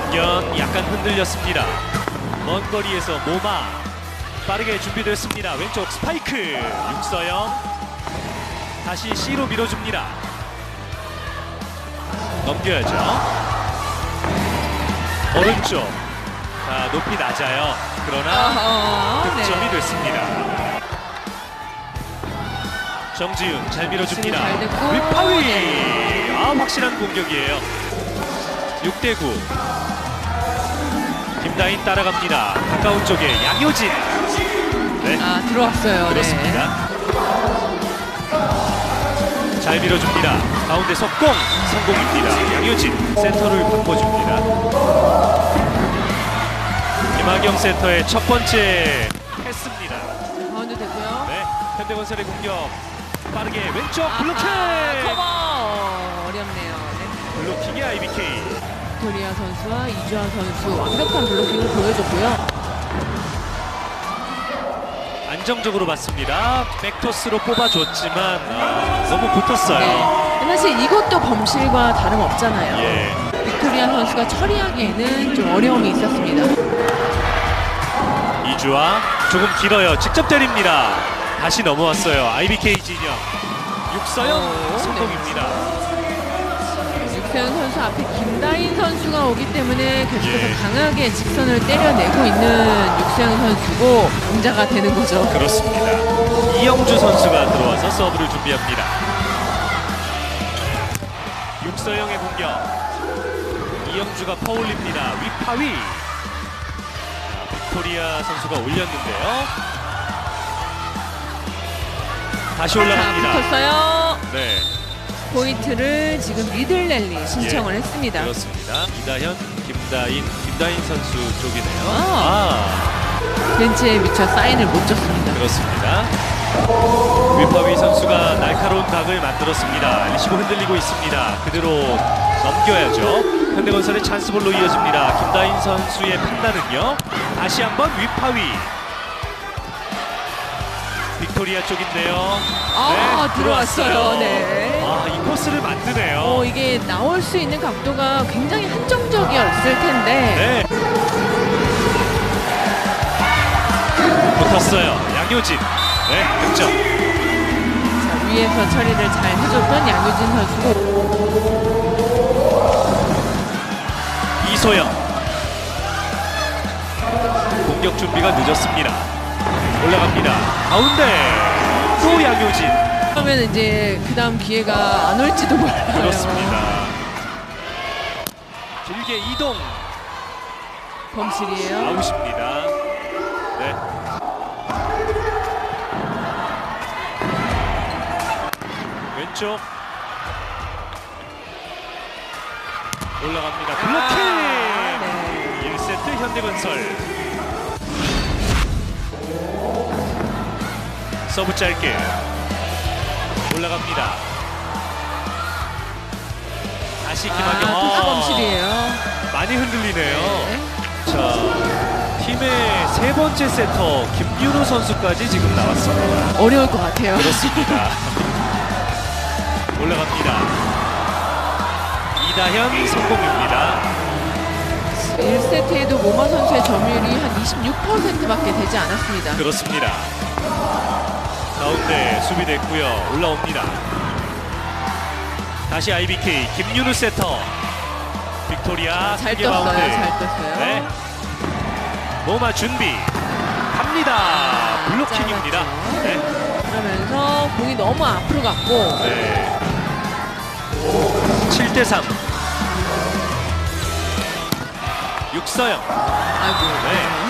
정견 약간 흔들렸습니다. 먼 거리에서 모마 빠르게 준비됐습니다. 왼쪽 스파이크 육서영 다시 C로 밀어줍니다. 넘겨야죠. 오른쪽 자, 높이 낮아요. 그러나 득점이 됐습니다. 정지윤 잘 밀어줍니다. 잘 됐고. 윗파위 확실한 공격이에요. 6대9 김다인 따라갑니다. 가까운 쪽에 양효진 네. 들어왔어요. 그렇습니다. 잘 밀어줍니다. 가운데 속공 성공입니다. 양효진 센터를 바꿔줍니다. 김하경 센터의 첫 번째 패스입니다. 바운드 됐고요. 네, 현대건설의 공격 빠르게 왼쪽 블로킹 커버 어렵네요. 네. 블로킹의 IBK 빅토리아 선수와 이주환 선수 완벽한 블로킹을 보여줬고요. 안정적으로 봤습니다. 백토스로 뽑아줬지만 너무 붙었어요. 네. 사실 이것도 범실과 다름없잖아요. 예. 빅토리아 선수가 처리하기에는 좀 어려움이 있었습니다. 이주아 조금 길어요. 직접 때립니다. 다시 넘어왔어요. IBK 진영 육서영 성공입니다. 육서영 선수 앞에 김다인 선수가 오기 때문에 계속해서 예. 강하게 직선을 때려내고 있는 육서영 선수고 공자가 되는 거죠. 그렇습니다. 이영주 선수가 들어와서 서브를 준비합니다. 육서영의 공격 이영주가 퍼올립니다. 윗파위 빅토리아 선수가 올렸는데요. 다시 올라갑니다. 붙었어요. 네, 포인트를 지금 미들랠리 신청을 했습니다. 그렇습니다. 이다현, 김다인 선수 쪽이네요. 벤치에 미처 사인을 못 줬습니다. 그렇습니다. 윗파위 선수가 날카로운 각을 만들었습니다. 리시브 흔들리고 있습니다. 그대로 넘겨야죠. 현대건설의 찬스볼로 이어집니다. 김다인 선수의 판단은요. 다시 한번 윗파위. 빅토리아 쪽인데요. 들어왔어요. 네. 이 코스를 만드네요. 이게 나올 수 있는 각도가 굉장히 한정적이었을 텐데. 네. 붙었어요. 양효진. 네, 득점. 자, 위에서 처리를 잘 해줬던 양효진 선수고. 이소영. 공격 준비가 늦었습니다. 올라갑니다. 가운데 또 양효진. 그러면 이제 그 다음 기회가 안 올지도 몰라요. 그렇습니다. 길게 이동. 범실이에요. 아웃입니다. 네. 왼쪽 올라갑니다. 블로킹. 네. 1세트 현대건설. 서브 짧게 올라갑니다. 다시 김하경. 투수 범실이에요. 많이 흔들리네요. 네. 자, 팀의 세 번째 세터 김윤호 선수까지 지금 나왔습니다. 어려울 것 같아요. 그렇습니다. 올라갑니다. 이다현 성공입니다. 1세트에도 모마 선수의 점유율이 한 26%밖에 되지 않았습니다. 그렇습니다. 가운데 수비됐고요. 올라옵니다. 다시 IBK 김윤우 세터. 빅토리아 잘 크게 바운드. 떴어요. 잘 떴어요. 네. 모마 준비 갑니다. 블로킹입니다. 짧았죠. 네. 그러면서 공이 너무 앞으로 갔고. 네. 7대3. 육서영. 아이고. 네.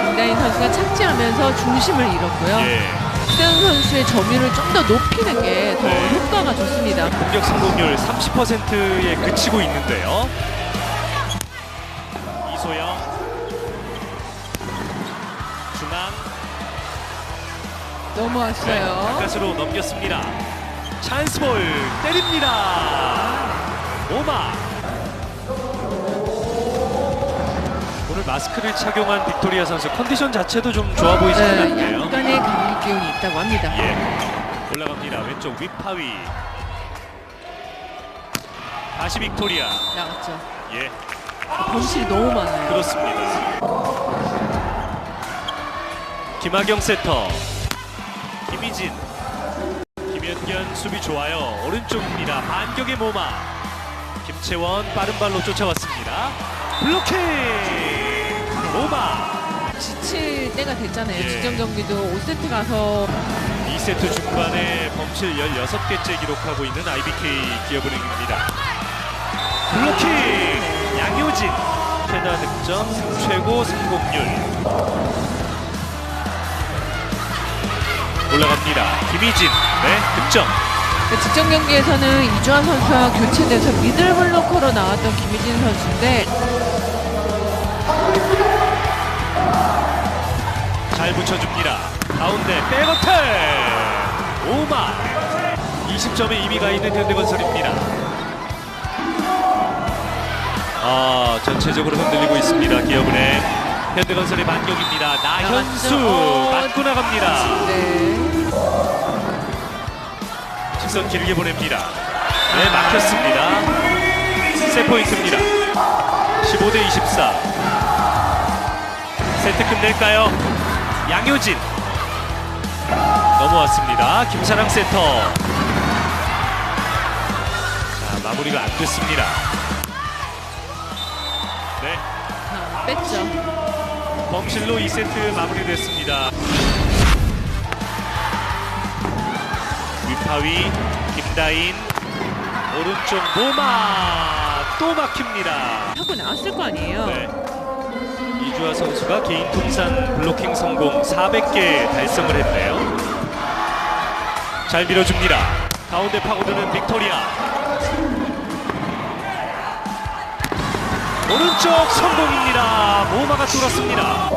김다인 선수가 착지하면서 중심을 잃었고요. 예. 육서영 선수의 점유율을 좀 더 높이는 게 더 네. 효과가 좋습니다. 공격 성공률 30%에 그치고 있는데요. 이소영 중앙 넘어왔어요. 가까스로 넘겼습니다. 찬스볼 때립니다. 오마. 오늘 마스크를 착용한 빅토리아 선수 컨디션 자체도 좀 좋아 보이지 않는데요. 약간의 감기 기운이 있다고 합니다. 예. 올라갑니다. 왼쪽 윗파위. 다시 빅토리아. 나갔죠. 예. 범실이 너무 많아요. 그렇습니다. 김하경 세터, 김희진, 김연견 수비 좋아요. 오른쪽입니다. 반격의 모마. 김채원 빠른 발로 쫓아왔습니다. 블로킹! 모마! 지칠 때가 됐잖아요. 예. 직전 경기도 5세트 가서 2세트 중반에 범실 16개째 기록하고 있는 IBK 기업은행입니다. 블로킹! 양효진! 최다 득점, 최고 성공률. 올라갑니다. 김희진, 네, 득점. 직전 경기에서는 이주환 선수와 교체돼서 미들 블로커로 나왔던 김희진 선수인데 잘 붙여줍니다. 가운데 백어택! 오마! 20점에 이미 가 있는 현대건설입니다. 전체적으로 흔들리고 있습니다. 기업은행. 현대건설의 반격입니다. 나현수 맞고 나갑니다. 네. 직선 길게 보냅니다. 네, 막혔습니다. 세 포인트입니다. 15대 24. 세트 끝낼까요? 양효진 넘어왔습니다. 김사랑 세터. 자, 마무리가 안 됐습니다. 네, 뺐죠. 범실로 2세트 마무리됐습니다. 위파위 김다인, 오른쪽 모마 또 막힙니다. 하고 나왔을 거 아니에요. 네. 이주아 선수가 개인 통산 블로킹 성공 400개 달성을 했네요. 잘 밀어줍니다. 가운데 파고드는 빅토리아. 오른쪽 성공입니다. 모마가 뚫었습니다.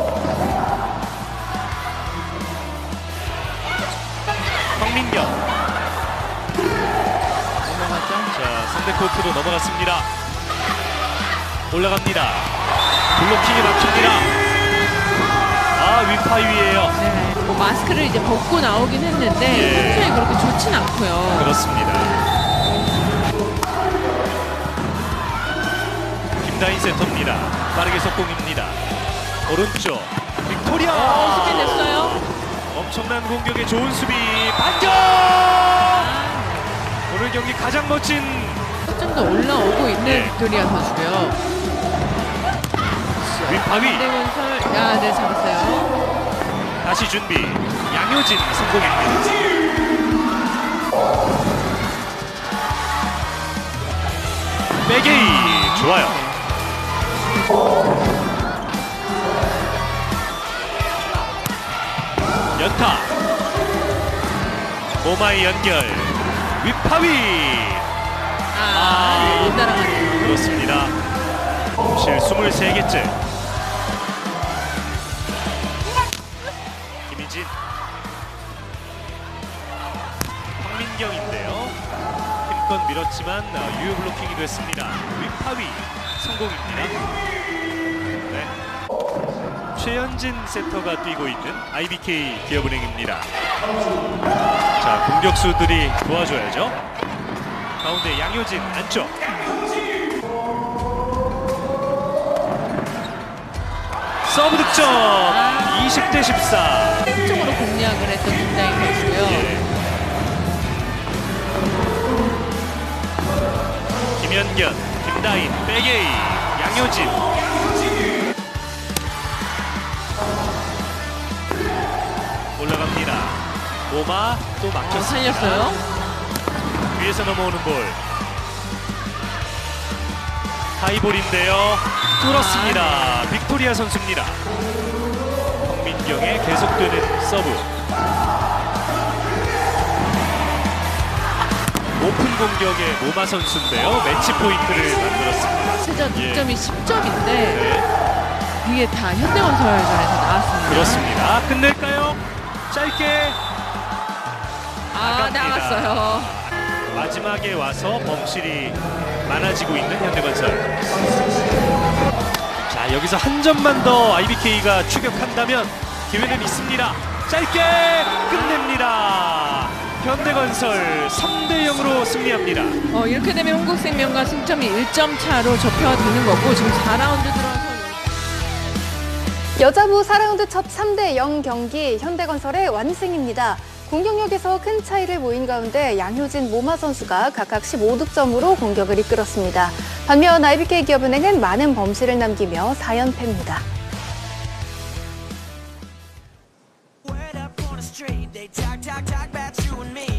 황민경. 넘어갔죠. 자, 상대 코트로 넘어갔습니다. 올라갑니다. 블로킹이 막힙니다. 위파위예요. 네. 뭐 마스크를 이제 벗고 나오긴 했는데 예. 컨디션이 그렇게 좋진 않고요. 그렇습니다. 김다인 세터입니다. 빠르게 속공입니다. 오른쪽 빅토리아. 수비 냈어요. 엄청난 공격에 좋은 수비. 반격! 오늘 경기 가장 멋진. 좀 더 올라오고 있는 예. 빅토리아 선수고요. 위파위. 현대건설, 네, 잡았어요. 다시 준비. 양효진 성공입니다. 백에이 좋아요. 연타. 모마이 연결. 위파위. 못 따라가네요. 그렇습니다. 실 23개째. 김희진. 황민경인데요. 힘껏 밀었지만 유효 블로킹이 됐습니다. 위파위 성공입니다. 네. 최현진 세터가 뛰고 있는 IBK 기업은행입니다. 자, 공격수들이 도와줘야죠. 가운데 양효진 안쪽. 서브 득점 20대 14. 쪽으로 공략을 했던 김다인 선수고요. 예. 김연견, 김다인, 백에이, 양효진. 올라갑니다. 모마 또 막혔습니다. 살렸어요. 위에서 넘어오는 볼. 하이볼인데요. 뚫었습니다. 빅토리아 선수입니다. 황민경의 계속되는 서브. 오픈 공격의 모마 선수인데요. 매치 포인트를 만들었습니다. 최저 예. 득점이 10점인데 네, 그게 다 현대건설전에서 나왔습니다. 그렇습니다. 끝낼까요? 짧게 나갑니다. 나갔어요. 마지막에 와서 범실이 많아지고 있는 현대건설. 자, 여기서 한 점만 더 IBK가 추격한다면 기회는 있습니다. 짧게 끝냅니다. 현대건설 3대 0으로 승리합니다. 이렇게 되면 흥국생명과 승점이 1점 차로 좁혀지는 거고 지금 4라운드 들어서 여자부 4라운드 첫 3대0 경기 현대건설의 완승입니다. 공격력에서 큰 차이를 보인 가운데 양효진, 모마 선수가 각각 15득점으로 공격을 이끌었습니다. 반면 IBK기업은행은 많은 범실을 남기며 4연패입니다.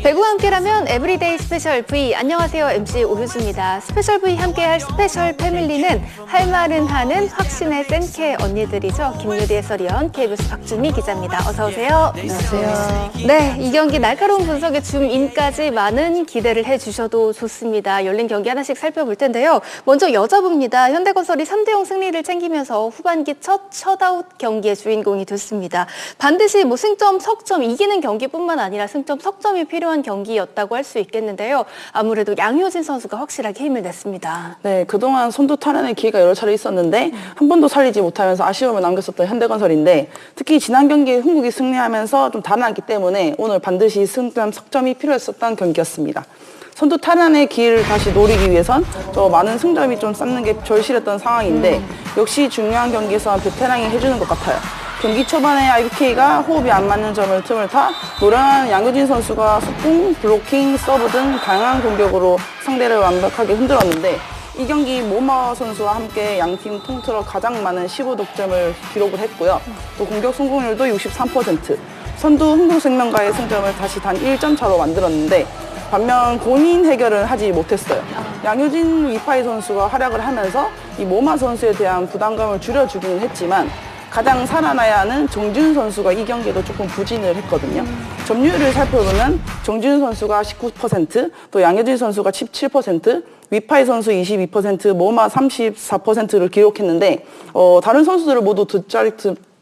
배구와 함께라면 에브리데이 스페셜 V. 안녕하세요. MC 오유주입니다. 스페셜 V 함께할 스페셜 패밀리는 할 말은 하는 확신의 센케 언니들이죠. 김유리 해설위원, KBS 박준미 기자입니다. 어서 오세요. 안녕하세요. 네, 이 경기 날카로운 분석에 줌인까지 많은 기대를 해주셔도 좋습니다. 열린 경기 하나씩 살펴볼 텐데요. 먼저 여자부입니다. 현대건설이 3대0 승리를 챙기면서 후반기 첫 셧아웃 경기의 주인공이 됐습니다. 반드시 승점, 석점 이기는 경기뿐만 아니라 승점, 석점이 필요한 경기였다고 할 수 있겠는데요. 아무래도 양효진 선수가 확실하게 힘을 냈습니다. 네, 그동안 선두 탈환의 기회가 여러 차례 있었는데 한 번도 살리지 못하면서 아쉬움을 남겼었던 현대건설인데 특히 지난 경기에 흥국이 승리하면서 좀 달아났기 때문에 오늘 반드시 승점, 석점이 필요했었던 경기였습니다. 선두 탈환의 기회를 다시 노리기 위해선 많은 승점이 좀 쌓는 게 절실했던 상황인데 역시 중요한 경기에서 베테랑이 해주는 것 같아요. 경기 초반에 IBK가 호흡이 안 맞는 점을 틈을 타 노련한 양효진 선수가 속공, 블로킹, 서브 등 다양한 공격으로 상대를 완벽하게 흔들었는데 이 경기 모마 선수와 함께 양팀 통틀어 가장 많은 15득점을 기록을 했고요. 또 공격 성공률도 63%, 선두 흥국생명과의 승점을 다시 단 1점 차로 만들었는데 반면 고민 해결은 하지 못했어요. 양효진, 위파이 선수가 활약을 하면서 이 모마 선수에 대한 부담감을 줄여주기는 했지만 가장 살아나야 하는 정지훈 선수가 이 경기에도 조금 부진을 했거든요. 점유율을 살펴보면 정지훈 선수가 19%, 또 양효진 선수가 17%, 위파이 선수 22%, 모마 34%를 기록했는데 다른 선수들을 모두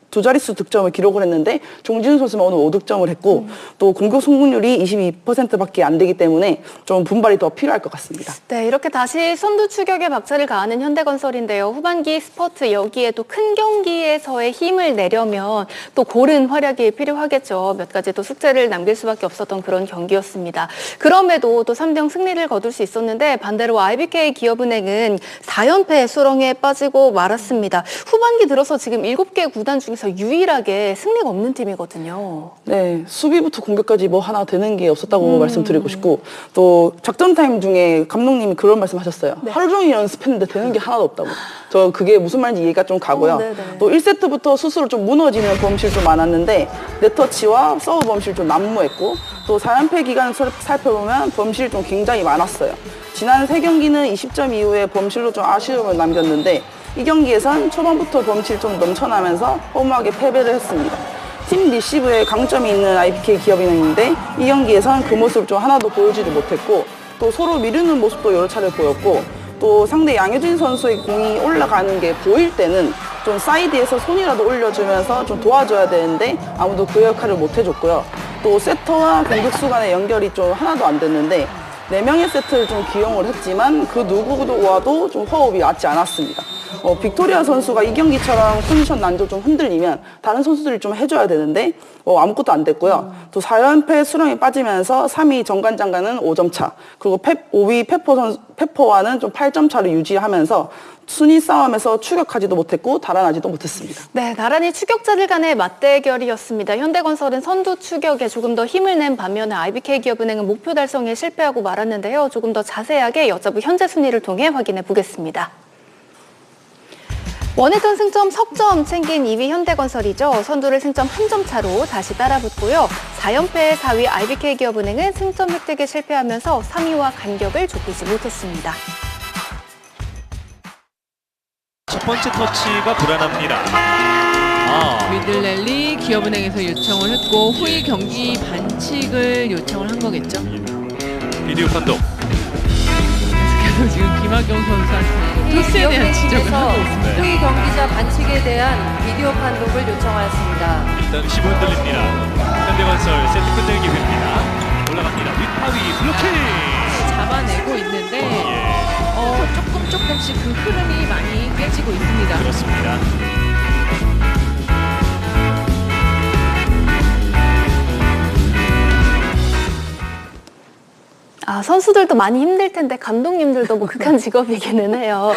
두 자릿수 득점을 기록을 했는데 정지훈 선수만 오늘 5득점을 했고 또 공격 성공률이 22%밖에 안 되기 때문에 좀 분발이 더 필요할 것 같습니다. 네, 이렇게 다시 선두 추격에 박차를 가하는 현대건설인데요. 후반기 스퍼트 여기에 또 큰 경기에서의 힘을 내려면 또 고른 활약이 필요하겠죠. 몇 가지 또 숙제를 남길 수밖에 없었던 그런 경기였습니다. 그럼에도 또 3대0 승리를 거둘 수 있었는데 반대로 IBK기업은행은 4연패 수렁에 빠지고 말았습니다. 후반기 들어서 지금 7개 구단 중에서 유일하게 승리가 없는 팀이거든요. 네, 수비부터 공격까지 뭐 하나 되는 게 없었다고 말씀드리고 싶고 또 작전 타임 중에 감독님이 그런 말씀하셨어요. 네. 하루 종일 연습했는데 되는 게 하나도 없다고. 저 그게 무슨 말인지 이해가 좀 가고요. 또 1세트부터 스스로 좀 무너지는 범실 좀 많았는데 네터치와 서브 범실 좀 난무했고 또 4연패 기간을 살펴보면 범실 좀 굉장히 많았어요. 지난 3경기는 20점 이후에 범실로 좀 아쉬움을 남겼는데 이 경기에선 초반부터 범실 좀 넘쳐나면서 허무하게 패배를 했습니다. 팀 리시브에 강점이 있는 IBK 기업은행인데 이 경기에선 그 모습을 좀 하나도 보여주지 못했고 또 서로 미루는 모습도 여러 차례 보였고 또 상대 양효진 선수의 공이 올라가는 게 보일 때는 좀 사이드에서 손이라도 올려주면서 좀 도와줘야 되는데 아무도 그 역할을 못 해줬고요. 또 세터와 공격수 간의 연결이 좀 하나도 안 됐는데 4명의 세트를 좀 기용을 했지만 그 누구와도 좀 호흡이 맞지 않았습니다. 빅토리아 선수가 이 경기처럼 컨디션 난조 좀 흔들리면 다른 선수들이 좀 해줘야 되는데 아무것도 안 됐고요. 또 4연패 수렁에 빠지면서 3위 정관장과는 5점 차, 그리고 5위 페퍼와는 좀 8점 차를 유지하면서 순위 싸움에서 추격하지도 못했고 달아나지도 못했습니다. 네, 나란히 추격자들 간의 맞대결이었습니다. 현대건설은 선두 추격에 조금 더 힘을 낸 반면에 IBK기업은행은 목표 달성에 실패하고 말았는데요. 조금 더 자세하게 여자부 현재 순위를 통해 확인해 보겠습니다. 원했던 승점 석점 챙긴 2위 현대건설이죠. 선두를 승점 1점 차로 다시 따라붙고요. 4연패 4위 IBK기업은행은 승점 획득에 실패하면서 3위와 간격을 좁히지 못했습니다. 첫 번째 터치가 불안합니다. 미들랠리 기업은행에서 요청을 했고 후위 경기 반칙을 요청을 한 거겠죠. 비디오 판독. 그래서 지금 김학경 선수한테 토스에 대한 지적을 하고 있습니다. 후위 경기자 반칙에 대한 비디오 판독을 요청하였습니다. 일단 리시브 흔들립니다. 현대건설 세트 끝낼 기회입니다. 올라갑니다. 윗하위 블로킹. 잡아내고 있는데 조금씩 그 흐름이 많이 깨지고 있습니다. 그렇습니다. 선수들도 많이 힘들 텐데 감독님들도 뭐 극한 직업이기는 해요.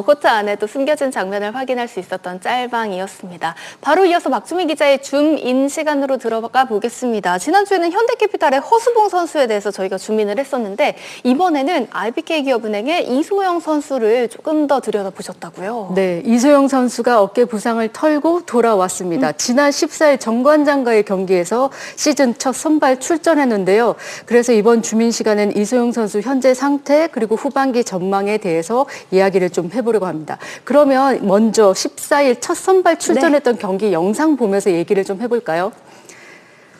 코트 안에 또 숨겨진 장면을 확인할 수 있었던 짤방이었습니다. 바로 이어서 박주미 기자의 줌인 시간으로 들어가 보겠습니다. 지난주에는 현대캐피탈의 허수봉 선수에 대해서 저희가 줌인을 했었는데 이번에는 RBK기업은행의 이소영 선수를 조금 더 들여다보셨다고요? 네, 이소영 선수가 어깨 부상을 털고 돌아왔습니다. 지난 14일 정관장과의 경기에서 시즌 첫 선발 출전했는데요. 그래서 이번 줌인 시간은 이소영 선수 현재 상태 그리고 후반기 전망에 대해서 이야기를 좀 해보려고 합니다. 그러면 먼저 14일 첫 선발 출전했던 경기 영상 보면서 얘기를 좀 해볼까요?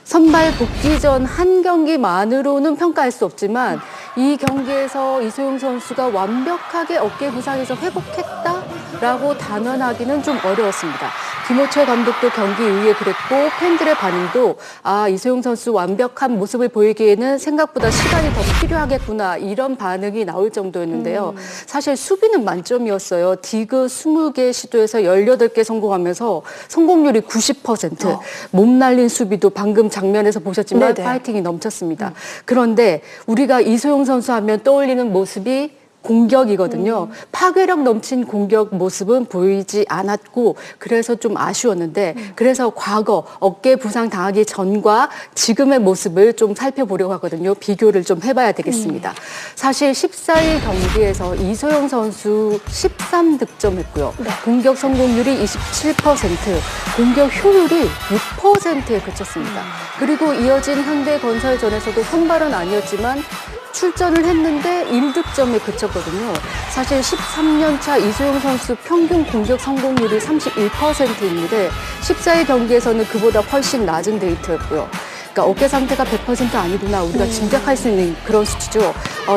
선발 복귀 전 한 경기만으로는 평가할 수 없지만 이 경기에서 이소영 선수가 완벽하게 어깨 부상에서 회복했다라고 단언하기는 좀 어려웠습니다. 김호철 감독도 경기 이후에 그랬고 팬들의 반응도 이소영 선수 완벽한 모습을 보이기에는 생각보다 시간이 더 필요하겠구나 이런 반응이 나올 정도였는데요. 사실 수비는 만점이었어요. 디그 20개 시도에서 18개 성공하면서 성공률이 90%. 몸 날린 수비도 방금 장면에서 보셨지만 네네. 파이팅이 넘쳤습니다. 그런데 우리가 이소영 선수 하면 떠올리는 모습이 공격이거든요. 파괴력 넘친 공격 모습은 보이지 않았고 그래서 좀 아쉬웠는데 그래서 과거 어깨 부상 당하기 전과 지금의 모습을 좀 살펴보려고 하거든요. 비교를 좀 해봐야 되겠습니다. 사실 14일 경기에서 이소영 선수 13득점했고요. 공격 성공률이 27%, 공격 효율이 6%에 그쳤습니다. 그리고 이어진 현대건설전에서도 선발은 아니었지만 출전을 했는데 1득점에 그쳤거든요. 사실 13년차 이소영 선수 평균 공격 성공률이 31%인데 14일 경기에서는 그보다 훨씬 낮은 데이터였고요. 그러니까 어깨 상태가 100% 아니구나 우리가 짐작할 수 있는 그런 수치죠.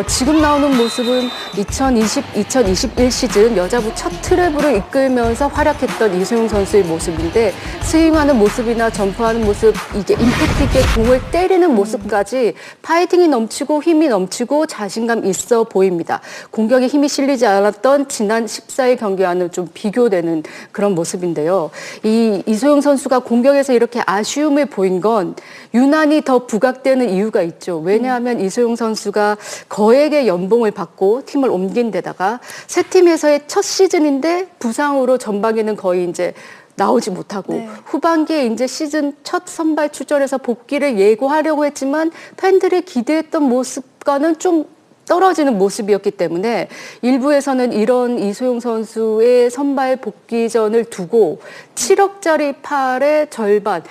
지금 나오는 모습은 2020-2021 시즌 여자부 첫 트랩으로 이끌면서 활약했던 이소영 선수의 모습인데 스윙하는 모습이나 점프하는 모습, 이게 임팩트 있게 공을 때리는 모습까지 파이팅이 넘치고 힘이 넘치고 자신감 있어 보입니다. 공격에 힘이 실리지 않았던 지난 14일 경기와는 좀 비교되는 그런 모습인데요. 이소영 선수가 공격에서 이렇게 아쉬움을 보인 건 유난히 더 부각되는 이유가 있죠. 왜냐하면 이소영 선수가 거액의 연봉을 받고 팀을 옮긴 데다가 새 팀에서의 첫 시즌인데 부상으로 전반기는 거의 이제 나오지 못하고 후반기에 이제 시즌 첫 선발 출전해서 복귀를 예고하려고 했지만 팬들이 기대했던 모습과는 좀 떨어지는 모습이었기 때문에 일부에서는 이런 이소영 선수의 선발 복귀전을 두고 7억짜리 팔의 절반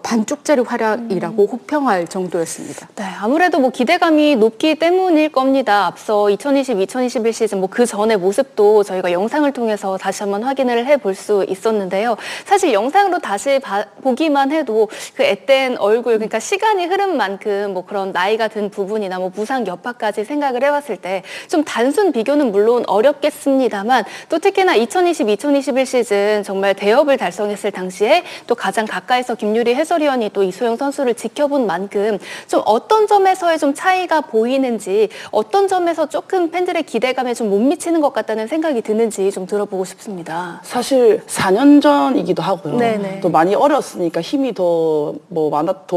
반쪽짜리 활약이라고 호평할 정도였습니다. 네, 아무래도 뭐 기대감이 높기 때문일 겁니다. 앞서 2020-2021 시즌 뭐 그 전의 모습도 저희가 영상을 통해서 다시 한번 확인을 해볼 수 있었는데요. 사실 영상으로 다시 보기만 해도 그 앳된 얼굴, 그러니까 시간이 흐른 만큼 뭐 그런 나이가 든 부분이나 뭐 부상 여파까지 생각을 해봤을 때 좀 단순 비교는 물론 어렵겠습니다만 또 특히나 2020-2021 시즌 정말 대업을 달성했을 당시에 또 가장 가까이서 김유리 해설위원이 또 이소영 선수를 지켜본 만큼 좀 어떤 점에서의 좀 차이가 보이는지, 어떤 점에서 조금 팬들의 기대감에 좀 못 미치는 것 같다는 생각이 드는지 좀 들어보고 싶습니다. 사실 4년 전이기도 하고요. 네네. 또 많이 어렸으니까 힘이 더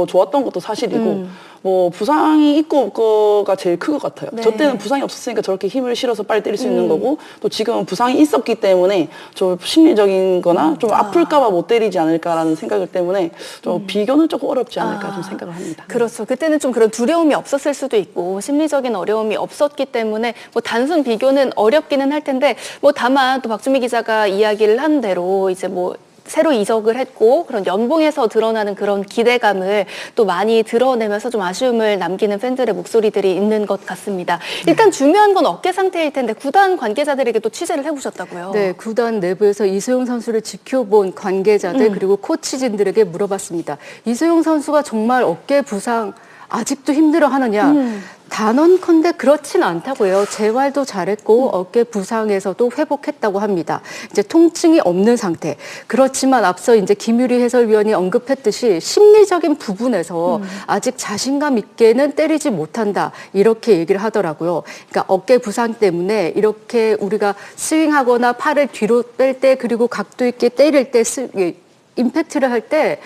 좋았던 것도 사실이고 뭐 부상이 있고 없고가 제일 큰 것 같아요. 네. 저 때는 부상이 없었으니까 저렇게 힘을 실어서 빨리 때릴 수 있는 거고 또 지금은 부상이 있었기 때문에 좀 심리적인 거나 좀 아플까 봐 못 때리지 않을까라는 생각 때문에 좀 비교는 조금 어렵지 않을까 좀 생각을 합니다. 그렇죠. 그때는 좀 그런 두려움이 없었을 수도 있고 심리적인 어려움이 없었기 때문에 뭐 단순 비교는 어렵기는 할 텐데 뭐 다만 또 박주미 기자가 이야기를 한 대로 이제 뭐 새로 이적을 했고 그런 연봉에서 드러나는 그런 기대감을 또 많이 드러내면서 좀 아쉬움을 남기는 팬들의 목소리들이 있는 것 같습니다. 일단 중요한 건 어깨 상태일 텐데 구단 관계자들에게 또 취재를 해보셨다고요? 네, 구단 내부에서 이소영 선수를 지켜본 관계자들 그리고 코치진들에게 물어봤습니다. 이소영 선수가 정말 어깨 부상 아직도 힘들어하느냐? 단언컨대 그렇진 않다고요. 재활도 잘했고 어깨 부상에서도 회복했다고 합니다. 이제 통증이 없는 상태. 그렇지만 앞서 이제 김유리 해설위원이 언급했듯이 심리적인 부분에서 아직 자신감 있게는 때리지 못한다. 이렇게 얘기를 하더라고요. 그러니까 어깨 부상 때문에 이렇게 우리가 스윙하거나 팔을 뒤로 뺄 때 그리고 각도 있게 때릴 때 임팩트를 할 때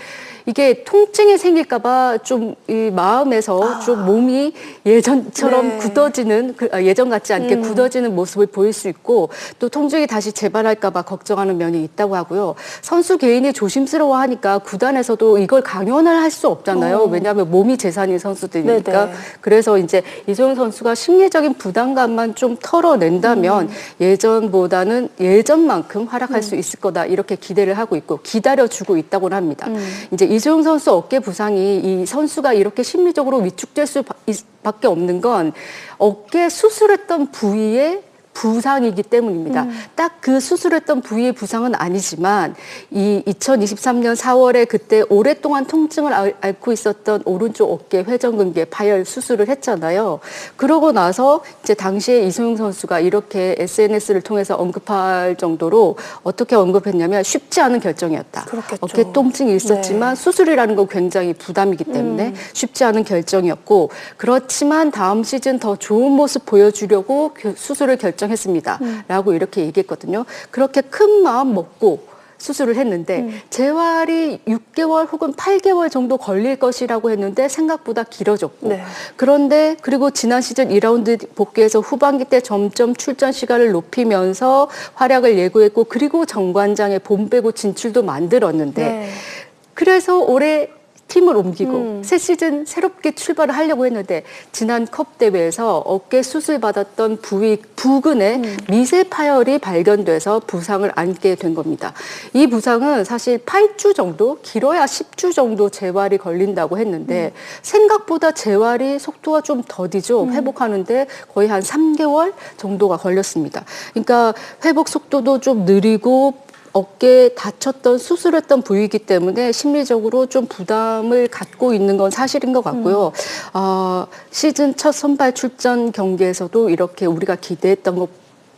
이게 통증이 생길까봐 좀 이 마음에서 좀 몸이 예전처럼 네. 굳어지는 예전 같지 않게 굳어지는 모습을 보일 수 있고 또 통증이 다시 재발할까봐 걱정하는 면이 있다고 하고요. 선수 개인이 조심스러워하니까 구단에서도 이걸 강연을 할 수 없잖아요. 왜냐하면 몸이 재산인 선수들이니까. 네네. 그래서 이제 이소영 선수가 심리적인 부담감만 좀 털어낸다면 예전보다는 예전만큼 활약할 수 있을 거다 이렇게 기대를 하고 있고 기다려주고 있다고 합니다. 이제 이소영 선수 어깨 부상이 이 선수가 이렇게 심리적으로 위축될 수밖에 없는 건 어깨 수술했던 부위에 부상이기 때문입니다. 딱 그 수술했던 부위의 부상은 아니지만 이 2023년 4월에 그때 오랫동안 통증을 앓고 있었던 오른쪽 어깨 회전근개 파열 수술을 했잖아요. 그러고 나서 이제 당시에 이소영 선수가 이렇게 SNS를 통해서 언급할 정도로 어떻게 언급했냐면 쉽지 않은 결정이었다. 그렇겠죠. 어깨 통증이 있었지만 수술이라는 건 굉장히 부담이기 때문에 쉽지 않은 결정이었고 그렇지만 다음 시즌 더 좋은 모습 보여주려고 수술을 결정했습니다. 라고 이렇게 얘기했거든요. 그렇게 큰 마음 먹고 수술을 했는데 재활이 6개월 혹은 8개월 정도 걸릴 것이라고 했는데 생각보다 길어졌고 네. 그런데 그리고 지난 시즌 2라운드 복귀해서 후반기 때 점점 출전 시간을 높이면서 활약을 예고했고 그리고 정관장의 봄 빼고 진출도 만들었는데 네. 그래서 올해 팀을 옮기고 새 시즌 새롭게 출발을 하려고 했는데 지난 컵 대회에서 어깨 수술 받았던 부위 부근에 미세 파열이 발견돼서 부상을 안게 된 겁니다. 이 부상은 사실 8주 정도 길어야 10주 정도 재활이 걸린다고 했는데 생각보다 재활이 속도가 좀 더디죠. 회복하는데 거의 한 3개월 정도가 걸렸습니다. 그러니까 회복 속도도 좀 느리고 어깨에 다쳤던 수술했던 부위이기 때문에 심리적으로 좀 부담을 갖고 있는 건 사실인 것 같고요. 시즌 첫 선발 출전 경기에서도 이렇게 우리가 기대했던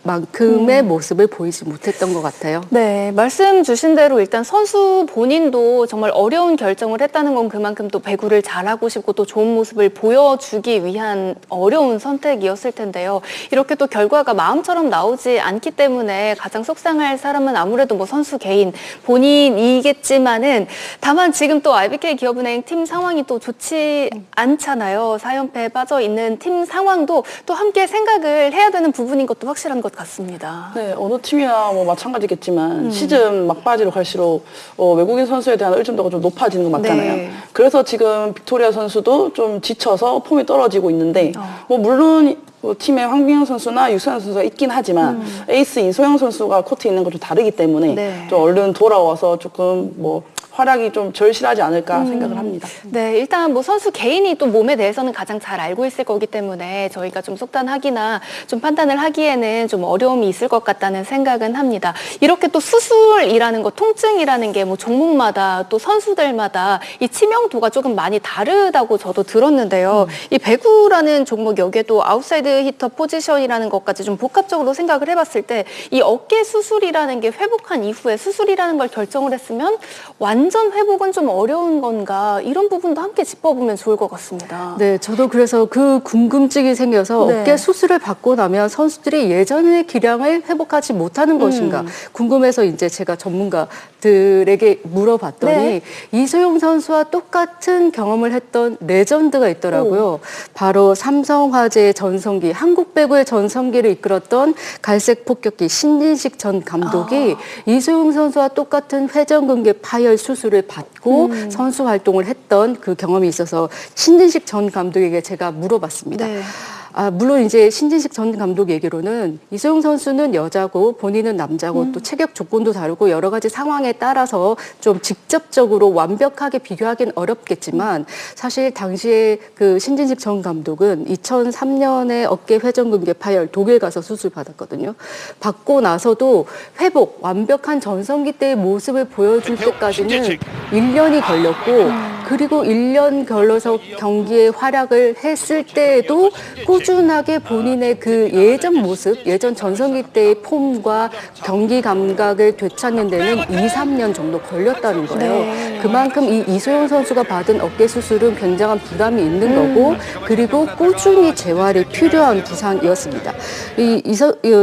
것만큼의 모습을 보이지 못했던 것 같아요. 네, 말씀 주신 대로 일단 선수 본인도 정말 어려운 결정을 했다는 건 그만큼 또 배구를 잘하고 싶고 또 좋은 모습을 보여주기 위한 어려운 선택이었을 텐데요. 이렇게 또 결과가 마음처럼 나오지 않기 때문에 가장 속상할 사람은 아무래도 뭐 선수 개인 본인이겠지만은 다만 지금 또 IBK 기업은행 팀 상황이 또 좋지 않잖아요. 4연패에 빠져 있는 팀 상황도 또 함께 생각을 해야 되는 부분인 것도 확실한 것 같습니다. 네, 어느 팀이나 뭐 마찬가지겠지만 시즌 막바지로 갈수록 외국인 선수에 대한 의존도가 좀 높아지는 거 맞잖아요. 네. 그래서 지금 빅토리아 선수도 좀 지쳐서 폼이 떨어지고 있는데 뭐 물론 팀에 황빈영 선수나 유수현 선수가 있긴 하지만 에이스 이소영 선수가 코트에 있는 건 좀 다르기 때문에 네. 좀 얼른 돌아와서 조금 뭐 활약이 좀 절실하지 않을까 생각을 합니다. 네, 일단 뭐 선수 개인이 또 몸에 대해서는 가장 잘 알고 있을 거기 때문에 저희가 좀 속단하기나 좀 판단을 하기에는 좀 어려움이 있을 것 같다는 생각은 합니다. 이렇게 또 수술이라는 거, 통증이라는 게 뭐 종목마다 또 선수들마다 이 치명도가 조금 많이 다르다고 저도 들었는데요. 이 배구라는 종목 여기에 또 아웃사이드 히터 포지션이라는 것까지 좀 복합적으로 생각을 해봤을 때 이 어깨 수술이라는 게 회복한 이후에 수술이라는 걸 결정을 했으면 완전 회복은 좀 어려운 건가 이런 부분도 함께 짚어보면 좋을 것 같습니다. 네, 저도 그래서 그 궁금증이 생겨서 네. 어깨 수술을 받고 나면 선수들이 예전의 기량을 회복하지 못하는 것인가 궁금해서 이제 제가 전문가들에게 물어봤더니 네. 이소영 선수와 똑같은 경험을 했던 레전드가 있더라고요. 바로 삼성화재의 전성기, 한국 배구의 전성기를 이끌었던 갈색 폭격기 신진식 전 감독이 이소영 선수와 똑같은 회전근개 파열 수술을 받고 선수 활동을 했던 그 경험이 있어서 신진식 전 감독에게 제가 물어봤습니다. 네. 물론 이제 신진식 전 감독 얘기로는 이소영 선수는 여자고 본인은 남자고 또 체격 조건도 다르고 여러 가지 상황에 따라서 좀 직접적으로 완벽하게 비교하기는 어렵겠지만 사실 당시에 그 신진식 전 감독은 2003년에 어깨 회전근개 파열 독일 가서 수술 받았거든요. 받고 나서도 회복, 완벽한 전성기 때의 모습을 보여줄 때까지는 1년이 걸렸고 그리고 1년 걸러서 경기에 활약을 했을 때에도 꾸준하게 본인의 그 예전 모습, 예전 전성기 때의 폼과 경기 감각을 되찾는 데는 2, 3년 정도 걸렸다는 거예요. 그만큼 이 이소영 선수가 받은 어깨 수술은 굉장한 부담이 있는 거고 그리고 꾸준히 재활이 필요한 부상이었습니다.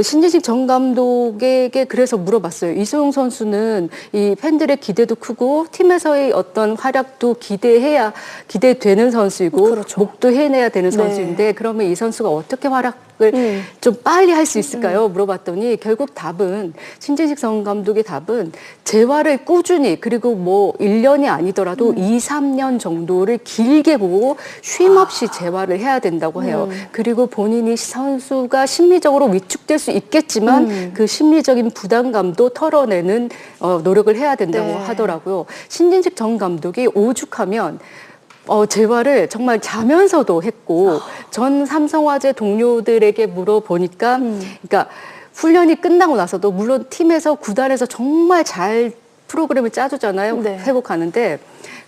신진식 전 감독에게 그래서 물어봤어요. 이소영 선수는 이 팬들의 기대도 크고 팀에서의 어떤 활약도 기대되는 선수이고 목도 해내야 되는 선수인데 그러면 이 선수가 어떻게 활약을 좀 빨리 할 수 있을까요? 물어봤더니 결국 답은 신진식 전 감독의 답은 재활을 꾸준히 그리고 뭐 1년이 아니더라도 2, 3년 정도를 길게 보고 쉼 없이 재활을 해야 된다고 해요. 그리고 본인이 선수가 심리적으로 위축될 수 있겠지만 그 심리적인 부담감도 털어내는 노력을 해야 된다고 하더라고요. 신진식 전 감독이 오죽하면 재활을 정말 자면서도 했고 전 삼성화재 동료들에게 물어보니까 그러니까 훈련이 끝나고 나서도 물론 팀에서 구단에서 정말 잘 프로그램을 짜주잖아요. 회복하는데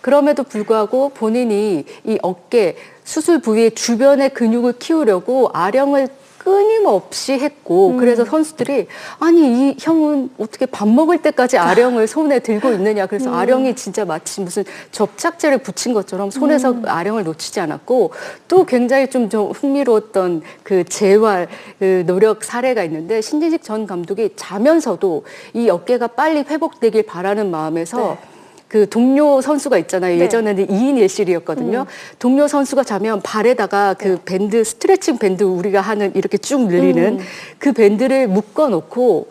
그럼에도 불구하고 본인이 이 어깨 수술 부위의 주변의 근육을 키우려고 아령을 끊임없이 했고 그래서 선수들이 아니 이 형은 어떻게 밥 먹을 때까지 아령을 손에 들고 있느냐 그래서 아령이 진짜 마치 무슨 접착제를 붙인 것처럼 손에서 아령을 놓치지 않았고 또 굉장히 좀 흥미로웠던 그 재활 그 노력 사례가 있는데 신진식 전 감독이 자면서도 이 어깨가 빨리 회복되길 바라는 마음에서 그 동료 선수가 있잖아요. 예전에는 2인 1실이었거든요. 동료 선수가 자면 발에다가 그 밴드, 스트레칭 밴드 우리가 하는 이렇게 쭉 늘리는 그 밴드를 묶어놓고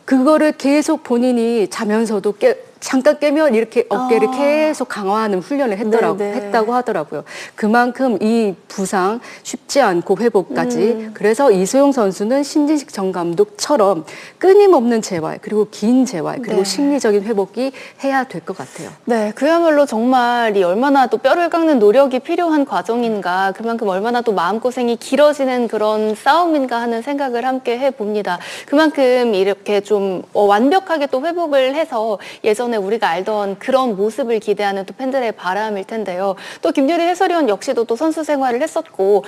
그거를 계속 본인이 자면서도 잠깐 깨면 이렇게 어깨를 계속 강화하는 훈련을 했다고 하더라고요. 그만큼 이 부상 쉽지 않고 회복까지. 그래서 이소영 선수는 신진식 전 감독처럼 끊임없는 재활, 그리고 긴 재활, 그리고 심리적인 회복이 해야 될 것 같아요. 네, 그야말로 정말 이 얼마나 또 뼈를 깎는 노력이 필요한 과정인가, 그만큼 얼마나 또 마음고생이 길어지는 그런 싸움인가 하는 생각을 함께 해봅니다. 그만큼 이렇게 좀 완벽하게 또 회복을 해서 예전에 우리가 알던 그런 모습을 기대하는 또 팬들의 바람일 텐데요. 또 김유리 해설위원 역시도 또 선수 생활을 했었고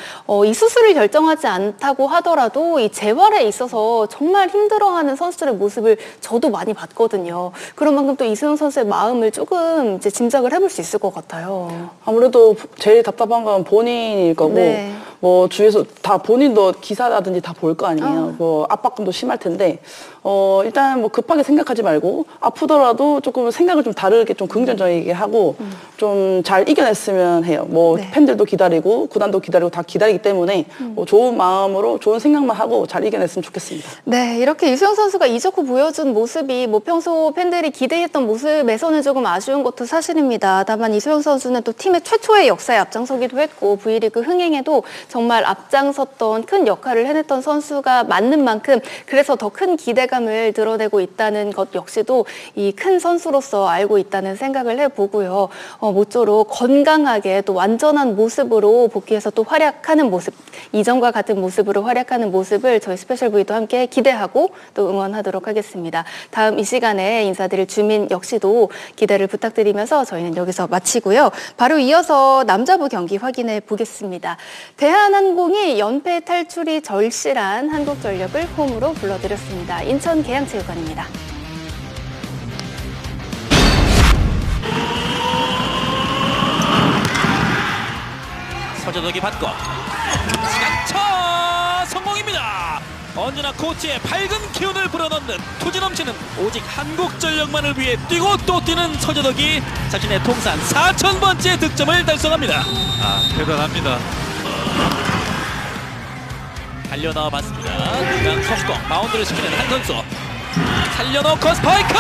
이 수술을 결정하지 않다고 하더라도 이 재활에 있어서 정말 힘들어하는 선수들의 모습을 저도 많이 봤거든요. 그런 만큼 또 이소영 선수의 마음을 조금 이제 짐작을 해볼 수 있을 것 같아요. 아무래도 제일 답답한 건 본인일 거고 뭐 주위에서 다 본인도 기사라든지 다 볼 거 아니에요. 뭐 압박감도 심할 텐데 일단 뭐 급하게 생각하지 말고 아프더라도 조금 생각을 좀 다르게 좀 긍정적이게 하고 좀 잘 이겨냈으면 해요. 뭐 팬들도 기다리고 구단도 기다리고 다 기다리기 때문에 뭐 좋은 마음으로 좋은 생각만 하고 잘 이겨냈으면 좋겠습니다. 네, 이렇게 이소영 선수가 이적 후 보여준 모습이 뭐 평소 팬들이 기대했던 모습에서는 조금 아쉬운 것도 사실입니다. 다만 이소영 선수는 또 팀의 최초의 역사에 앞장서기도 했고 V리그 흥행에도 정말 앞장섰던 큰 역할을 해냈던 선수가 맞는 만큼 그래서 더 큰 기대감을 드러내고 있다는 것 역시도 이 큰 선수로서 알고 있다는 생각을 해보고요. 모쪼록 건강하게 또 완전한 모습으로 복귀해서 또 활약하는 모습, 이전과 같은 모습으로 활약하는 모습을 저희 스페셜 V도 함께 기대하고 또 응원하도록 하겠습니다. 다음 이 시간에 인사드릴 주민 역시도 기대를 부탁드리면서 저희는 여기서 마치고요. 바로 이어서 남자부 경기 확인해 보겠습니다. 대한항공이 연패 탈출이 절실한 한국전력을 홈으로 불러들였습니다. 인천 계양체육관입니다. 서재덕이 받고 장차 성공입니다. 언제나 코치의 밝은 기운을 불어넣는 투지 넘치는 오직 한국전력만을 위해 뛰고 또 뛰는 서재덕이 자신의 통산 4,000번째 득점을 달성합니다. 대단합니다. 달려나와 봤습니다. 그냥 성공 마운드를 시키는 한 선수 살려놓고 스파이크.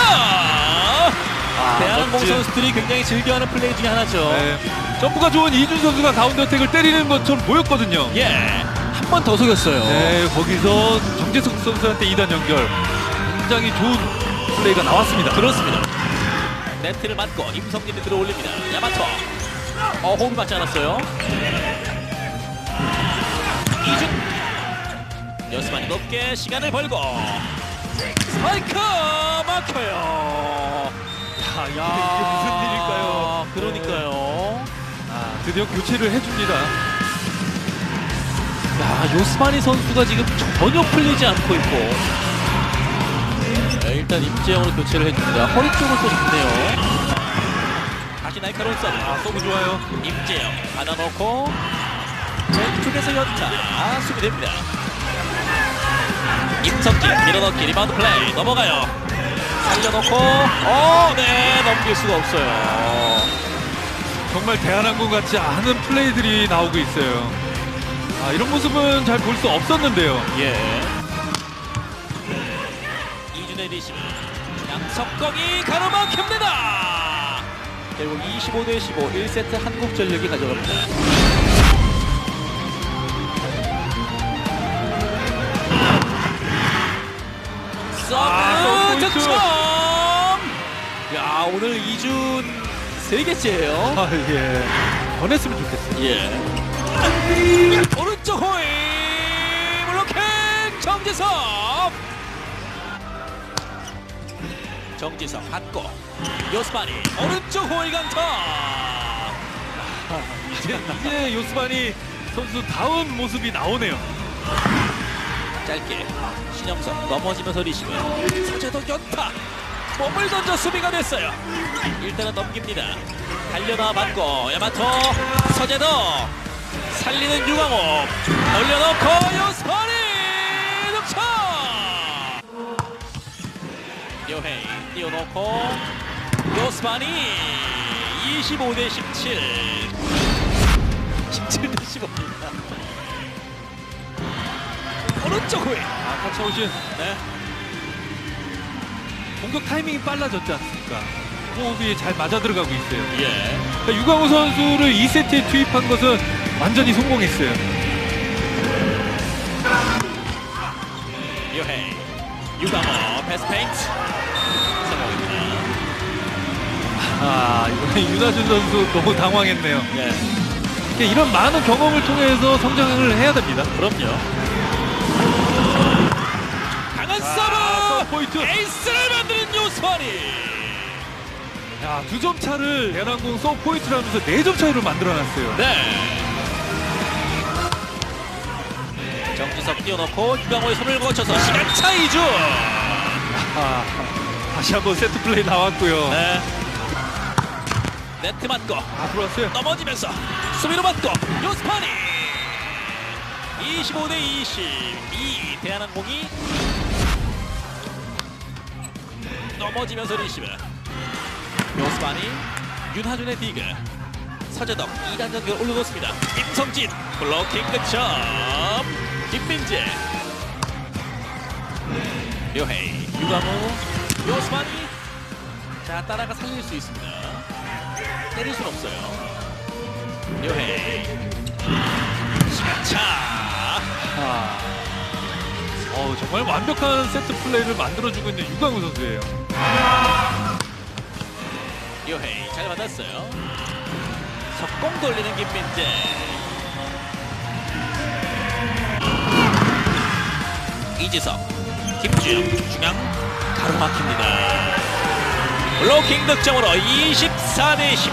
대한항공 멋진. 선수들이 굉장히 즐겨하는 플레이 중에 하나죠. 네. 점프가 좋은 이준 선수가 가운데 어택을 때리는 것처럼 보였거든요. 예, 한 번 더 속였어요. 네, 거기서 정재석 선수한테 2단 연결. 굉장히 좋은 플레이가 나왔습니다. 그렇습니다. 네트를 맞고 임성진이 들어올립니다. 야마토. 호흡이 맞지 않았어요. 이준. 여스만이 높게 시간을 벌고 스파이크 막혀요. 이게 무슨 일일까요? 그러니까요. 드디어 교체를 해줍니다. 야, 요스마니 선수가 지금 전혀 풀리지 않고 있고. 네, 일단 임재영으로 교체를 해줍니다. 허리 쪽을 또 잡네요. 다시 날카로운 서브. 서브 좋아요. 임재영 받아놓고 왼쪽에서 연타. 수비됩니다. 임석진 밀어넣기 리바운드 플레이 넘어가요. 살려놓고 네, 넘길 수가 없어요. 정말 대한항공 같지 않은 플레이들이 나오고 있어요. 이런 모습은 잘 볼 수 없었는데요. 예. 이준의 리시브. 양석광이 가로막힙니다. 결국 25대 15, 1세트 한국전력이 가져갑니다. 서브 포인트. 득점! 야, 오늘 이준 3개째예요. 예. 더 냈으면 좋겠어요. 예. 오른쪽 호잉 블로킹 정지석 받고 요스마니 오른쪽 호잉 강타. 이제 요스바니 선수 다운 모습이 나오네요. 짧게 신영석 넘어지면서 리시브. 서재도 연타. 몸을 던져 수비가 됐어요. 일단은 넘깁니다. 달려나 받고 야마토 서재도 살리는 유광호 올려놓고 요스파니 득점. 묘헤이 띄워놓고 요스파니 25대 17 17대 15입니다. 오른쪽 후에 카차오신 네. 공격 타이밍이 빨라졌지 않습니까? 호흡이 잘 맞아 들어가고 있어요. 예. 그러니까 유광호 선수를 2세트에 투입한 것은 완전히 성공했어요. 요헤이 유광호 패스 페인트 성공입니다. 이번에 윤하준 선수 너무 당황했네요. 예. 그러니까 이런 많은 경험을 통해서 성장을 해야 됩니다. 그럼요. 강한 서브 포인트. 에이스를 만드는 요스파니. 야, 2점 차를 대한항공 서브 포인트를 하면서 4점 차이로 만들어놨어요. 네. 정지석 띄워놓고 유광호의 손을 거쳐서 시간 차이죠. 다시 한번 세트 플레이 나왔고요. 네. 네트 맞고 앞으로 왔어요. 넘어지면서 수비로 맞고 요스파니 25대 22 대한항공이 넘어지면서 리시브. 요스파니 윤하준의 디그 서재덕 2단 전개 올려놓습니다. 임성진 블로킹 득점. 김민재 묘헤이 유광호 요스파니. 자, 따라가 살릴 수 있습니다. 때릴 순 없어요. 묘헤이 시간차. 정말 완벽한 세트 플레이를 만들어주고 있는 유광호 선수예요. 묘헤이 잘 받았어요. 석공 돌리는 김민재. 이지석 김주영 중앙 가로막힙니다. 블로킹 득점으로 24대 17.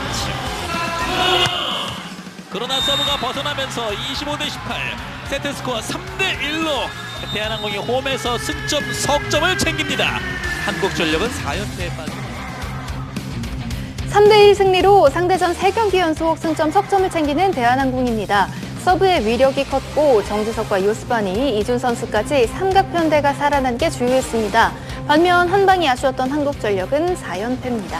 그러나 서브가 벗어나면서 25대 18 세트 스코어 3대 1로 대한항공이 홈에서 승점 석점을 챙깁니다. 한국전력은 4연패에 빠집니다. 3대1 승리로 상대전 3경기 연속 승점 석점을 챙기는 대한항공입니다. 서브의 위력이 컸고 정지석과 요스바니, 이준 선수까지 삼각편대가 살아난 게 주요했습니다. 반면 한 방이 아쉬웠던 한국전력은 4연패입니다.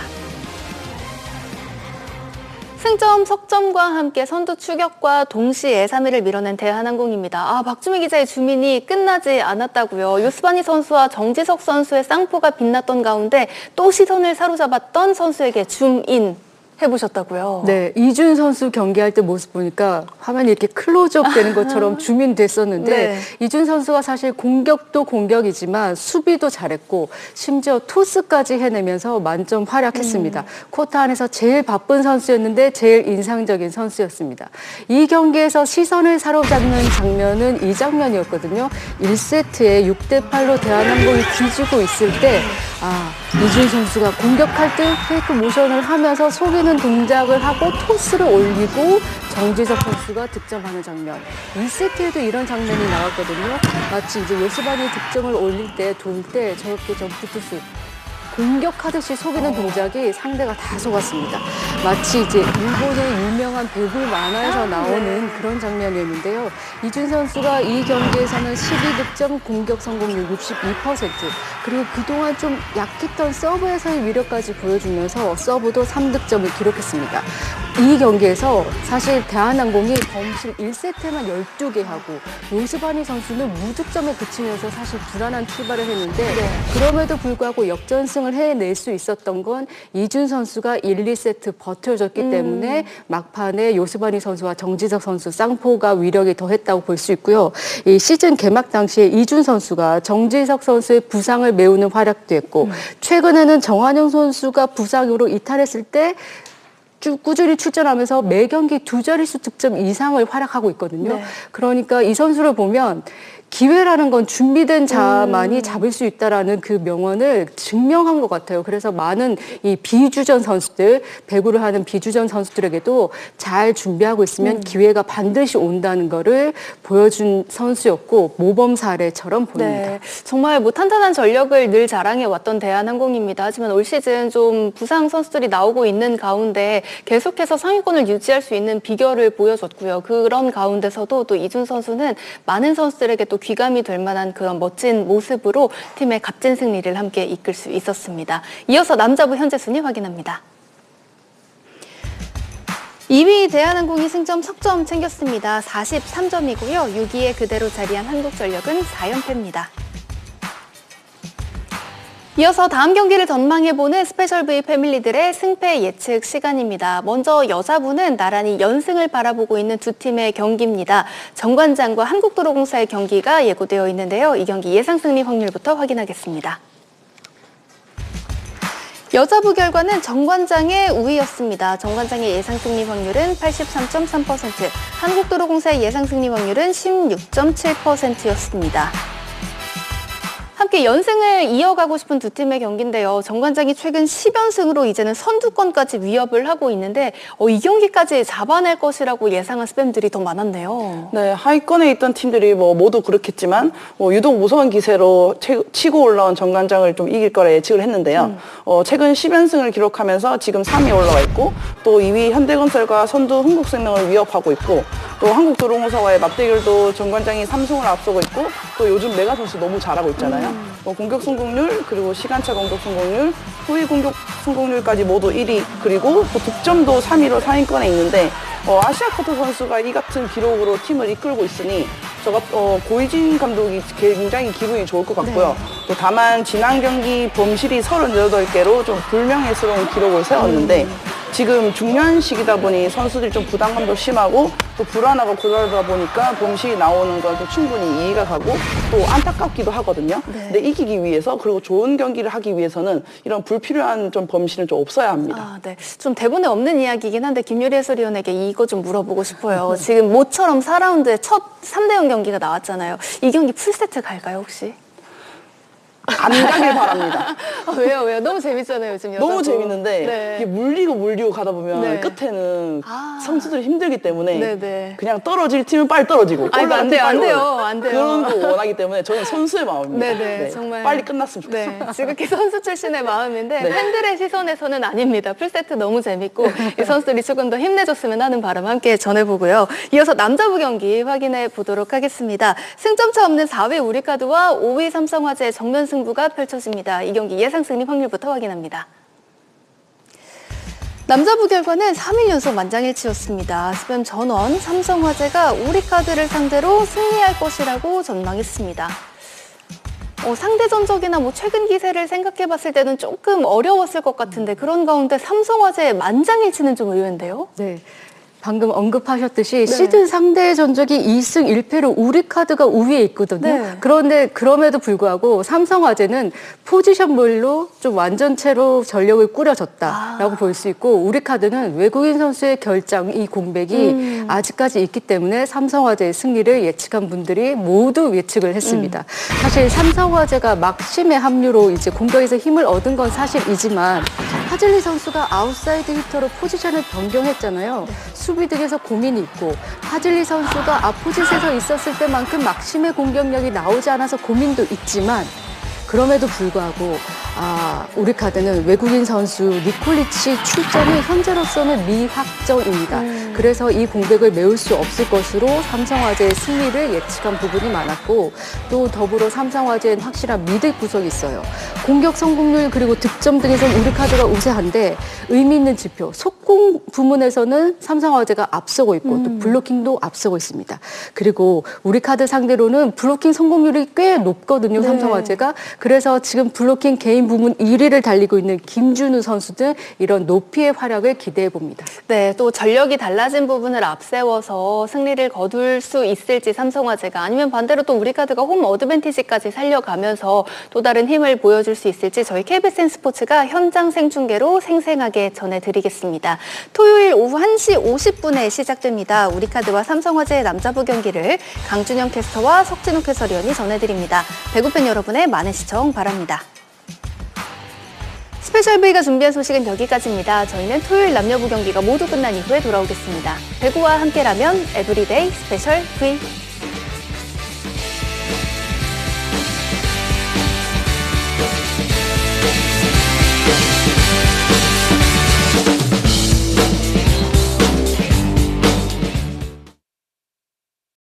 승점, 석점과 함께 선두 추격과 동시에 3위를 밀어낸 대한항공입니다. 박주미 기자의 주민이 끝나지 않았다고요. 요스바니 선수와 정지석 선수의 쌍포가 빛났던 가운데 또 시선을 사로잡았던 선수에게 줌인 해보셨다고요? 네, 이준 선수 경기할 때 모습 보니까 화면이 이렇게 클로즈업 되는 것처럼 줌인됐었는데 네. 이준 선수가 사실 공격도 공격이지만 수비도 잘했고 심지어 토스까지 해내면서 만점 활약했습니다. 코트 안에서 제일 바쁜 선수였는데 제일 인상적인 선수였습니다. 이 경기에서 시선을 사로잡는 장면은 이 장면이었거든요. 1세트에 6대 8로 대한항공이 뒤지고 있을 때 이준 선수가 공격할 때 페이크 모션을 하면서 속이는 동작을 하고 토스를 올리고 정지석 선수가 득점하는 장면. 1세트에도 이런 장면이 나왔거든요. 마치 이제 요스바니 득점을 올릴 때, 돌 때 저렇게 점프 투수 공격하듯이 속이는 동작이 상대가 다 속았습니다. 마치 이제 일본의 유명한 배구 만화에서 나오는 그런 장면이었는데요. 이준 선수가 이 경기에서는 12득점, 공격 성공률 62%, 그리고 그동안 좀 약했던 서브에서의 위력까지 보여주면서 서브도 3득점을 기록했습니다. 이 경기에서 사실 대한항공이 범실 1세트만 12개 하고 요스바니 선수는 무득점에 그치면서 사실 불안한 출발을 했는데 그럼에도 불구하고 역전승을 해낼 수 있었던 건 이준 선수가 1, 2세트 버텨줬기 때문에 막판에 요스바니 선수와 정지석 선수 쌍포가 위력이 더했다고 볼 수 있고요. 이 시즌 개막 당시에 이준 선수가 정지석 선수의 부상을 메우는 활약도 했고 최근에는 정한영 선수가 부상으로 이탈했을 때 꾸준히 출전하면서 매 경기 2자릿수 득점 이상을 활약하고 있거든요. 네. 그러니까 이 선수를 보면 기회라는 건 준비된 자만이 잡을 수 있다라는 그 명언을 증명한 것 같아요. 그래서 많은 이 비주전 선수들, 배구를 하는 비주전 선수들에게도 잘 준비하고 있으면 기회가 반드시 온다는 거를 보여준 선수였고 모범 사례처럼 보입니다. 네, 정말 탄탄한 전력을 늘 자랑해왔던 대한항공입니다. 하지만 올 시즌 좀 부상 선수들이 나오고 있는 가운데 계속해서 상위권을 유지할 수 있는 비결을 보여줬고요. 그런 가운데서도 또 이준 선수는 많은 선수들에게 또 귀감이 될 만한 그런 멋진 모습으로 팀의 값진 승리를 함께 이끌 수 있었습니다. 이어서 남자부 현재 순위 확인합니다. 2위 대한항공이 승점 석점 챙겼습니다. 43점이고요. 6위에 그대로 자리한 한국전력은 4연패입니다. 이어서 다음 경기를 전망해보는 스페셜 V 패밀리들의 승패 예측 시간입니다. 먼저 여자부는 나란히 연승을 바라보고 있는 두 팀의 경기입니다. 정관장과 한국도로공사의 경기가 예고되어 있는데요. 이 경기 예상 승리 확률부터 확인하겠습니다. 여자부 결과는 정관장의 우위였습니다. 정관장의 예상 승리 확률은 83.3%, 한국도로공사의 예상 승리 확률은 16.7%였습니다. 함께 연승을 이어가고 싶은 두 팀의 경기인데요. 정관장이 최근 10연승으로 이제는 선두권까지 위협을 하고 있는데 이 경기까지 잡아낼 것이라고 예상한 스팸들이 더 많았네요. 네, 하위권에 있던 팀들이 모두 그렇겠지만 유독 무서운 기세로 치고 올라온 정관장을 좀 이길 거라 예측을 했는데요. 최근 10연승을 기록하면서 지금 3위에 올라와 있고 또 2위 현대건설과 선두 흥국생명을 위협하고 있고 또 한국도로공사와의 맞대결도 정관장이 3승을 앞서고 있고 또 요즘 메가 선수 너무 잘하고 있잖아요. 공격 성공률 그리고 시간차 공격 성공률, 후위 공격 성공률까지 모두 1위 그리고 또 득점도 3위로 상위권에 있는데 아시아커터 선수가 이 같은 기록으로 팀을 이끌고 있으니 고이진 감독이 굉장히 기분이 좋을 것 같고요. 또 다만 지난 경기 범실이 38개로 좀 불명예스러운 기록을 세웠는데 지금 중요한 시기다 보니 선수들이 좀 부담감도 심하고 또 불안하고 그러다 보니까 범실이 나오는 건 또 충분히 이해가 가고 또 안타깝기도 하거든요. 근데 이기기 위해서 그리고 좋은 경기를 하기 위해서는 이런 불필요한 좀 범실은 좀 없어야 합니다. 네. 좀 대본에 없는 이야기이긴 한데 김유리 해설위원에게 이거 좀 물어보고 싶어요. 지금 모처럼 4라운드에 첫 3대0 경기가 나왔잖아요. 이 경기 풀세트 갈까요 혹시? 안 가길 바랍니다. 왜요? 너무 재밌잖아요, 요즘 여자분. 너무 재밌는데 네. 이게 물리고 가다 보면 끝에는 선수들이 힘들기 때문에 그냥 떨어질 팀은 빨리 떨어지고 안 돼요. 그런 거 원하기 때문에 저는 선수의 마음입니다. 네, 정말 빨리 끝났으면 좋겠어요. 지극히 선수 출신의 마음인데 팬들의 시선에서는 아닙니다. 풀세트 너무 재밌고 이 선수들이 조금 더 힘내줬으면 하는 바람 함께 전해보고요. 이어서 남자부 경기 확인해 보도록 하겠습니다. 승점차 없는 4위 우리카드와 5위 삼성화재 정면 승부가 펼쳐집니다. 이 경기 예상 승리 확률부터 확인합니다. 남자부 결과는 3일 연속 만장일치였습니다. 스팸 전원, 삼성화재가 우리카드를 상대로 승리할 것이라고 전망했습니다. 상대 전적이나 최근 기세를 생각해봤을 때는 조금 어려웠을 것 같은데 그런 가운데 삼성화재의 만장일치는 좀 의외인데요? 네. 방금 언급하셨듯이 시즌 상대 전적이 2승 1패로 우리카드가 우위에 있거든요. 네. 그런데 그럼에도 불구하고 삼성화재는 포지션별로 좀 완전체로 전력을 꾸려졌다라고 볼 수 있고 우리카드는 외국인 선수의 결장, 이 공백이 아직까지 있기 때문에 삼성화재의 승리를 예측한 분들이 모두 예측을 했습니다. 사실 삼성화재가 막심의 합류로 이제 공격에서 힘을 얻은 건 사실이지만 하즐리 선수가 아웃사이드 히터로 포지션을 변경했잖아요. 수비 등에서 고민이 있고 하즐리 선수가 앞포지션에서 있었을 때만큼 막심의 공격력이 나오지 않아서 고민도 있지만 그럼에도 불구하고 우리카드는 외국인 선수 니콜리치 출전이 현재로서는 미확정입니다. 그래서 이 공백을 메울 수 없을 것으로 삼성화재의 승리를 예측한 부분이 많았고 또 더불어 삼성화재는 확실한 미들 구석이 있어요. 공격 성공률 그리고 득점 등에서 우리카드가 우세한데 의미 있는 지표, 속공 부문에서는 삼성화재가 앞서고 있고 또 블로킹도 앞서고 있습니다. 그리고 우리카드 상대로는 블로킹 성공률이 꽤 높거든요, 삼성화재가. 그래서 지금 블로킹 개인 부문 1위를 달리고 있는 김준우 선수 등 이런 높이의 활약을 기대해 봅니다. 네, 또 전력이 달라진 부분을 앞세워서 승리를 거둘 수 있을지 삼성화재가 아니면 반대로 또 우리카드가 홈 어드밴티지까지 살려가면서 또 다른 힘을 보여줄 수 있을지 저희 KBSN 스포츠가 현장 생중계로 생생하게 전해드리겠습니다. 토요일 오후 1시 50분에 시작됩니다. 우리카드와 삼성화재의 남자부 경기를 강준영 캐스터와 석진욱 해설위원이 전해드립니다. 배구팬 여러분의 많은 시청 바랍니다. 스페셜 V가 준비한 소식은 여기까지입니다. 저희는 토요일 남녀부 경기가 모두 끝난 이후에 돌아오겠습니다. 배구와 함께라면 에브리데이 스페셜 V.